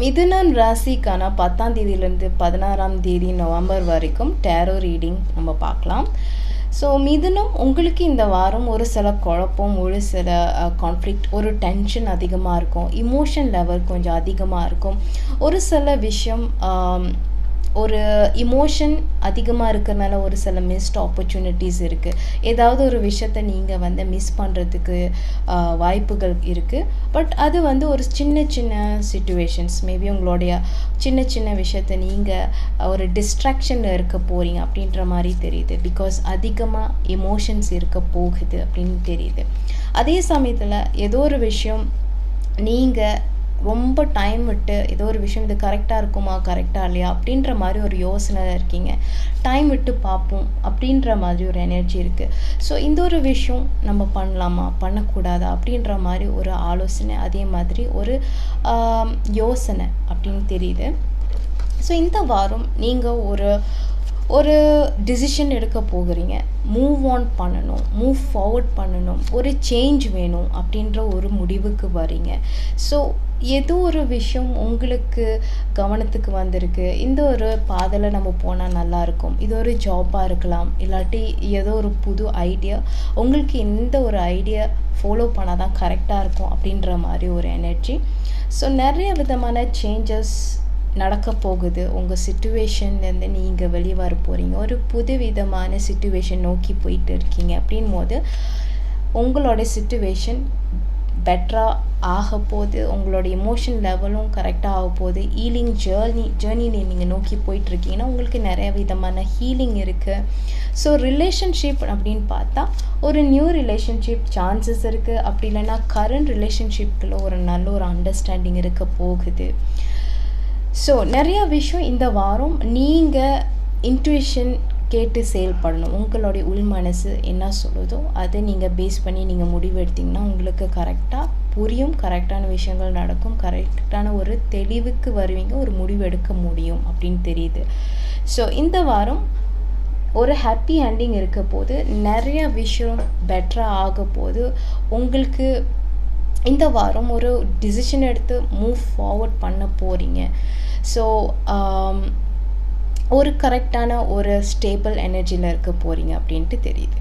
மிதுனம் ராசிக்கான 10ஆம் தேதியிலேருந்து 16ஆம் தேதி நவம்பர் வரைக்கும் டேரோ ரீடிங் நம்ம பார்க்கலாம். ஸோ மிதுனம், உங்களுக்கு இந்த வாரம் ஒரு சில குழப்பம், ஒரு சில கான்ஃப்ளிக்ட், ஒரு டென்ஷன் அதிகமாக இருக்கும், இமோஷன் லெவல் கொஞ்சம் அதிகமாக இருக்கும். ஒரு சில விஷயம் ஒரு இமோஷன் அதிகமாக இருக்கிறனால ஒரு சில மிஸ்ட் ஆப்பர்ச்சுனிட்டிஸ் இருக்குது. ஏதாவது ஒரு விஷயத்தை நீங்கள் மிஸ் பண்ணுறதுக்கு வாய்ப்புகள் இருக்குது. பட் அது ஒரு சின்ன சின்ன சிச்சுவேஷன்ஸ், மேபி உங்களுடைய சின்ன சின்ன விஷயத்தை நீங்கள் ஒரு டிஸ்ட்ராக்ஷனில் இருக்க போகிறீங்க அப்படின்ற மாதிரி தெரியுது. பிகாஸ் அதிகமாக எமோஷன்ஸ் இருக்க போகுது அப்படின்னு தெரியுது. அதே சமயத்தில் ஏதோ ஒரு விஷயம் நீங்கள் ரொம்ப டைம் விட்டு ஏதோ ஒரு விஷயம் இது கரெக்டாக இருக்குமா, கரெக்டாக இல்லையா அப்படின்ற மாதிரி ஒரு யோசனை இருக்கீங்க. டைம் விட்டு பார்ப்போம் அப்படின்ற மாதிரி ஒரு எனர்ஜி இருக்குது. ஸோ இந்த ஒரு விஷயம் நம்ம பண்ணலாமா, பண்ணக்கூடாதா அப்படின்ற மாதிரி ஒரு ஆலோசனை, அதே மாதிரி ஒரு யோசனை அப்படின்னு தெரியுது. ஸோ இந்த வாரம் நீங்கள் ஒரு டிசிஷன் எடுக்க போகிறீங்க. மூவ் ஆன் பண்ணணும், மூவ் ஃபார்வர்ட் பண்ணணும், ஒரு சேஞ்ச் வேணும் அப்படின்ற ஒரு முடிவுக்கு வரீங்க. ஸோ ஏதோ ஒரு விஷயம் உங்களுக்கு கவனத்துக்கு வந்திருக்கு, இந்த ஒரு பாதையில் நம்ம போனால் நல்லாயிருக்கும். இது ஒரு ஜாப்பாக இருக்கலாம், இல்லாட்டி ஏதோ ஒரு புது ஐடியா, உங்களுக்கு எந்த ஒரு ஐடியா ஃபாலோ பண்ணால் தான் கரெக்டாக இருக்கும் அப்படின்ற மாதிரி ஒரு எனர்ஜி. ஸோ நிறைய விதமான சேஞ்சஸ் நடக்க போகுது. உங்கள் சிச்சுவேஷன்லேருந்து நீங்கள் வெளியே வர போகிறீங்க, ஒரு புது விதமான சிச்சுவேஷன் நோக்கி போயிட்டு இருக்கீங்க. அப்படின் போது உங்களோட சிச்சுவேஷன் பெட்டராக ஆக போகுது, உங்களோட எமோஷன் லெவலும் கரெக்டாக ஆக போகுது. ஹீலிங் ஜேர்னியில் நீங்கள் நோக்கி போயிட்டுருக்கீங்கன்னா உங்களுக்கு நிறைய விதமான ஹீலிங் இருக்குது. ஸோ ரிலேஷன்ஷிப் அப்படின்னு பார்த்தா ஒரு நியூ ரிலேஷன்ஷிப் சான்சஸ் இருக்குது. அப்படி இல்லைன்னா கரண்ட் ரிலேஷன்ஷிப்பில் ஒரு நல்ல ஒரு அண்டர்ஸ்டாண்டிங் இருக்க போகுது. ஸோ நிறையா விஷயம் இந்த வாரம் நீங்கள் இன்ட்யூஷன் கேட்டு செயல்படணும். உங்களுடைய உள் மனசு என்ன சொல்லுதோ அதை நீங்கள் பேஸ் பண்ணி நீங்கள் முடிவு எடுத்திங்கன்னா உங்களுக்கு கரெக்டாக புரியும், கரெக்டான விஷயங்கள் நடக்கும், கரெக்டான ஒரு தெளிவுக்கு வருவீங்க, ஒரு முடிவு எடுக்க முடியும் அப்படின்னு தெரியுது. ஸோ இந்த வாரம் ஒரு ஹாப்பி எண்டிங் இருக்க போது, நிறைய விஷயம் பெட்டராக ஆக போது. உங்களுக்கு இந்த வாரம் ஒரு டிசிஷன் எடுத்து மூவ் ஃபார்வர்ட் பண்ண போகிறீங்க. ஸோ ஒரு கரெக்டான ஒரு ஸ்டேபிள் எனர்ஜியில் இருக்க போகிறீங்க அப்படின்ட்டு தெரியுது.